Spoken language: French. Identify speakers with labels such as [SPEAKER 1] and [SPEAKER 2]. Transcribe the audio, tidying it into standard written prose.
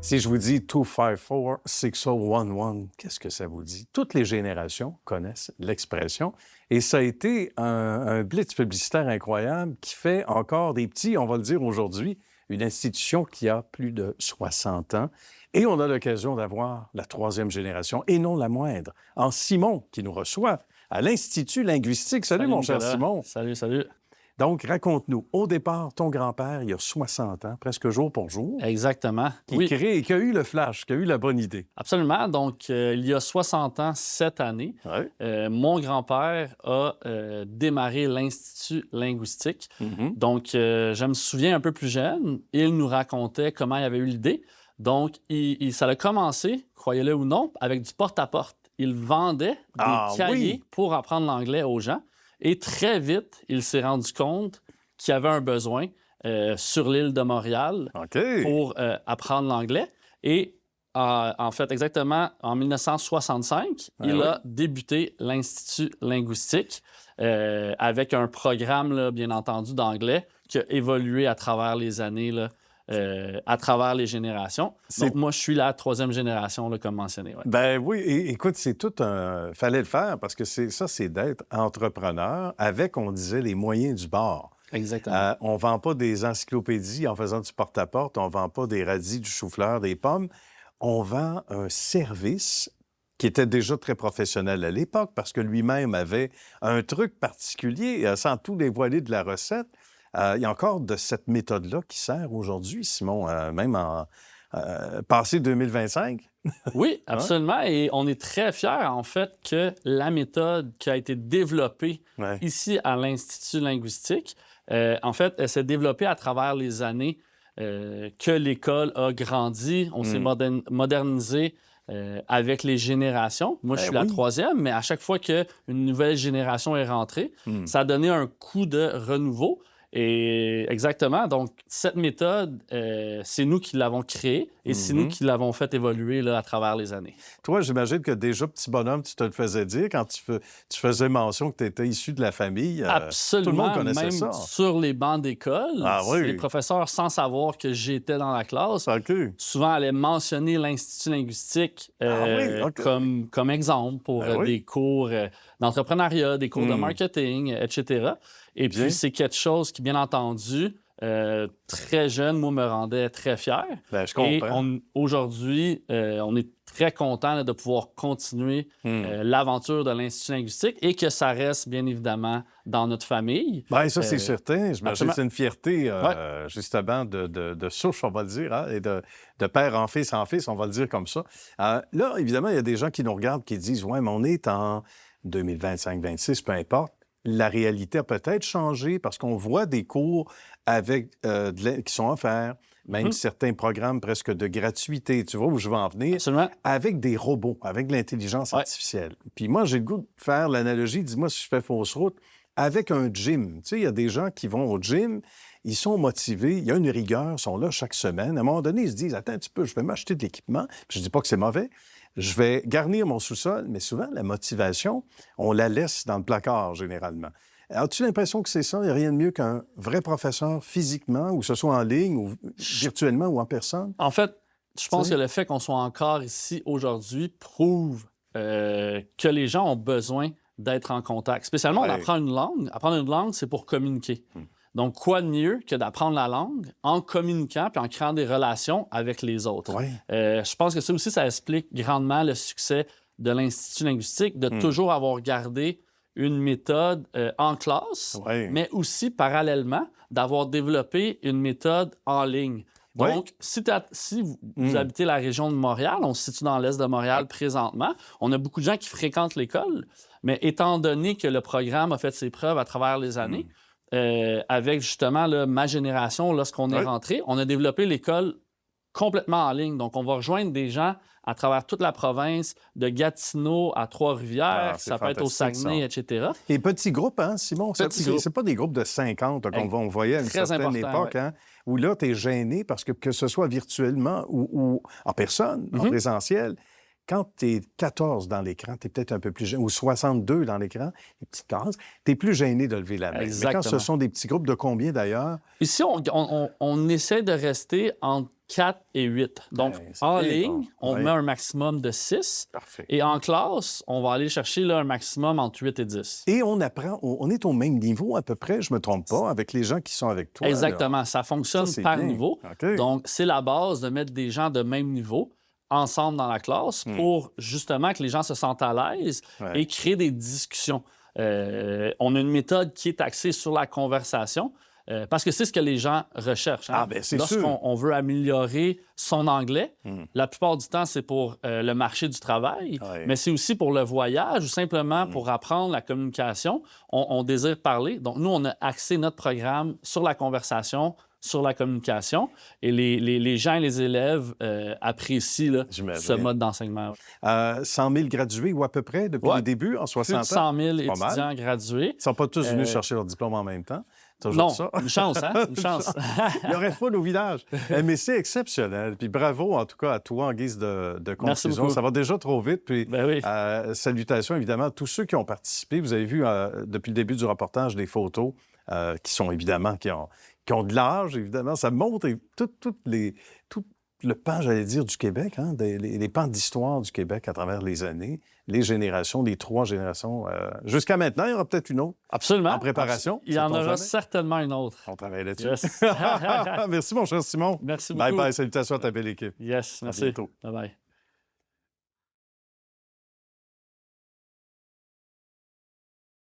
[SPEAKER 1] Si je vous dis 254-6011, qu'est-ce que ça vous dit? Toutes les générations connaissent l'expression et ça a été un blitz publicitaire incroyable qui fait encore des petits, on va le dire aujourd'hui, une institution qui a plus de 60 ans. Et on a l'occasion d'avoir la troisième génération, et non la moindre, en Simon, qui nous reçoit à l'Institut linguistique. Salut mon cher
[SPEAKER 2] Nicolas.
[SPEAKER 1] Simon.
[SPEAKER 2] Salut, salut.
[SPEAKER 1] Donc, raconte-nous, au départ, ton grand-père, il y a 60 ans, presque jour pour jour,
[SPEAKER 2] Exactement.
[SPEAKER 1] qui
[SPEAKER 2] Oui,
[SPEAKER 1] crée et qui a eu le flash, qui a eu la bonne idée.
[SPEAKER 2] absolument. Donc, il y a 60 ans, cette année,
[SPEAKER 1] Ouais.
[SPEAKER 2] mon grand-père a démarré l'Institut linguistique.
[SPEAKER 1] Mhm.
[SPEAKER 2] Donc, je me souviens un peu plus jeune, il nous racontait comment il avait eu l'idée. Donc, ça a commencé, croyez-le ou non, avec du porte-à-porte. Il vendait des
[SPEAKER 1] Ah
[SPEAKER 2] cahiers
[SPEAKER 1] oui!
[SPEAKER 2] pour apprendre l'anglais aux gens. Et très vite, il s'est rendu compte qu'il y avait un besoin sur l'île de Montréal
[SPEAKER 1] OK.
[SPEAKER 2] pour apprendre l'anglais. Et en fait, exactement en 1965, il a débuté l'Institut linguistique avec un programme, là, bien entendu, d'anglais qui a évolué à travers les années, là, à travers les générations. Donc, moi, je suis la troisième génération, là, comme mentionné. Ouais.
[SPEAKER 1] Ben oui, et, écoute, c'est tout un... Fallait le faire parce que c'est d'être entrepreneur avec, on disait, les moyens du bord.
[SPEAKER 2] Exactement.
[SPEAKER 1] On ne vend pas des encyclopédies en faisant du porte-à-porte, on ne vend pas des radis, du chou-fleur, des pommes. On vend un service qui était déjà très professionnel à l'époque parce que lui-même avait un truc particulier, sans tout dévoiler de la recette. Il y a encore de cette méthode-là qui sert aujourd'hui, Simon, même en passé 2025.
[SPEAKER 2] Oui, absolument. Et on est très fiers, en fait, que la méthode qui a été développée
[SPEAKER 1] Ouais.
[SPEAKER 2] ici à l'Institut linguistique, en fait, elle s'est développée à travers les années que l'école a grandi. On s'est modernisé avec les générations. Moi, je suis la troisième, mais à chaque fois qu'une nouvelle génération est rentrée, ça a donné un coup de renouveau. Et exactement. Donc, cette méthode, c'est nous qui l'avons créée et c'est nous qui l'avons fait évoluer là, à travers les années.
[SPEAKER 1] Toi, j'imagine que déjà, petit bonhomme, tu te le faisais dire quand tu faisais mention que tu étais issu de la famille.
[SPEAKER 2] Absolument.
[SPEAKER 1] Tout le monde connaissait
[SPEAKER 2] même
[SPEAKER 1] ça.
[SPEAKER 2] sur les bancs d'école,
[SPEAKER 1] Ah oui.
[SPEAKER 2] les professeurs, sans savoir que j'étais dans la classe,
[SPEAKER 1] OK.
[SPEAKER 2] souvent allaient mentionner l'Institut linguistique
[SPEAKER 1] OK.
[SPEAKER 2] comme exemple pour des cours d'entrepreneuriat, des cours de marketing, etc. Et puis, c'est quelque chose qui, bien entendu, très jeune, moi, me rendait très fier.
[SPEAKER 1] Ben, je comprends.
[SPEAKER 2] Et aujourd'hui, on est très content là, de pouvoir continuer l'aventure de l'Institut linguistique et que ça reste, bien évidemment, dans notre famille.
[SPEAKER 1] Bien, ça, c'est certain. J'imagine
[SPEAKER 2] absolument.
[SPEAKER 1] que c'est une fierté, justement, de souche, on va le dire, hein, et de père en fils, on va le dire comme ça. Là, évidemment, il y a des gens qui nous regardent qui disent « Ouais, mais on est en 2025-26, peu importe. » La réalité a peut-être changé parce qu'on voit des cours avec, qui sont offerts, même certains programmes presque de gratuité. Tu vois où je veux en venir?
[SPEAKER 2] Absolument.
[SPEAKER 1] Avec des robots, avec de l'intelligence artificielle. Puis moi, j'ai le goût de faire l'analogie, dis-moi si je fais fausse route, avec un gym. Tu sais, il y a des gens qui vont au gym, ils sont motivés, il y a une rigueur, ils sont là chaque semaine. À un moment donné, ils se disent « Attends un petit peu, je vais m'acheter de l'équipement. » Je ne dis pas que c'est mauvais. Je vais garnir mon sous-sol, mais souvent, la motivation, on la laisse dans le placard, généralement. As-tu l'impression que c'est ça? Il n'y a rien de mieux qu'un vrai professeur physiquement, ou que ce soit en ligne, ou virtuellement, ou en personne?
[SPEAKER 2] En fait, je pense que le fait qu'on soit encore ici aujourd'hui prouve que les gens ont besoin d'être en contact. Spécialement, d'apprendre une langue. Apprendre une langue, c'est pour communiquer. Donc, quoi de mieux que d'apprendre la langue en communiquant puis en créant des relations avec les autres? Je pense que ça aussi, ça explique grandement le succès de l'Institut linguistique, de toujours avoir gardé une méthode en classe, mais aussi, parallèlement, d'avoir développé une méthode en ligne. Donc, si vous habitez la région de Montréal, on se situe dans l'est de Montréal présentement, on a beaucoup de gens qui fréquentent l'école, mais étant donné que le programme a fait ses preuves à travers les années, avec justement là, ma génération, lorsqu'on est rentré, on a développé l'école complètement en ligne. Donc, on va rejoindre des gens à travers toute la province, de Gatineau à Trois-Rivières, ça peut être au Saguenay, etc.
[SPEAKER 1] Et petits groupes, hein, Simon? C'est pas des groupes de 50 qu'on voyait à une certaine époque, hein, où là, tu es gêné parce que ce soit virtuellement ou en personne, en présentiel, Quand tu es 14 dans l'écran, tu es peut-être un peu plus gêné, ou 62 dans l'écran, les petites cases, tu es plus gêné de lever la main.
[SPEAKER 2] Exactement.
[SPEAKER 1] Mais quand ce sont des petits groupes de combien d'ailleurs?
[SPEAKER 2] Ici, on essaie de rester entre 4 et 8. Donc, en ligne, on met un maximum de 6.
[SPEAKER 1] Parfait.
[SPEAKER 2] Et en classe, on va aller chercher là, un maximum entre 8 et 10.
[SPEAKER 1] Et on apprend, on est au même niveau à peu près, je ne me trompe pas, avec les gens qui sont avec toi.
[SPEAKER 2] Exactement.
[SPEAKER 1] Là.
[SPEAKER 2] Ça fonctionne par niveau.
[SPEAKER 1] Okay.
[SPEAKER 2] Donc, c'est la base de mettre des gens de même niveau ensemble dans la classe pour justement que les gens se sentent à l'aise et créer des discussions. On a une méthode qui est axée sur la conversation. Parce que c'est ce que les gens recherchent. Hein?
[SPEAKER 1] Ah, bien, c'est sûr.
[SPEAKER 2] Lorsqu'on veut améliorer son anglais, la plupart du temps, c'est pour le marché du travail, mais c'est aussi pour le voyage ou simplement pour apprendre la communication. On désire parler. Donc, nous, on a axé notre programme sur la conversation, sur la communication, et les gens et les élèves apprécient là, ce mode d'enseignement.
[SPEAKER 1] 100 000 gradués ou à peu près depuis le début, en 60 ans?
[SPEAKER 2] Plus de 100 000 étudiants gradués.
[SPEAKER 1] Ils ne sont pas tous venus chercher leur diplôme en même temps.
[SPEAKER 2] Non, ça. Une chance, hein? Une chance.
[SPEAKER 1] Il y aurait foule au village. Mais c'est exceptionnel. Puis bravo, en tout cas, à toi en guise de conclusion. Ça va déjà trop vite. Puis salutations, évidemment, à tous ceux qui ont participé. Vous avez vu, depuis le début du reportage, des photos qui sont évidemment, qui ont de l'âge, évidemment. Ça montre tout le pan, j'allais dire, du Québec, hein, les pans d'histoire du Québec à travers les années, les générations, les 3 générations. Jusqu'à maintenant, il y aura peut-être une autre.
[SPEAKER 2] Absolument.
[SPEAKER 1] En préparation.
[SPEAKER 2] Il y en aura certainement une autre.
[SPEAKER 1] On travaille là-dessus.
[SPEAKER 2] Yes.
[SPEAKER 1] Merci, mon cher Simon.
[SPEAKER 2] Merci beaucoup.
[SPEAKER 1] Bye-bye. Salutations à ta belle équipe.
[SPEAKER 2] Yes, merci.
[SPEAKER 1] À bientôt.
[SPEAKER 2] Bye-bye.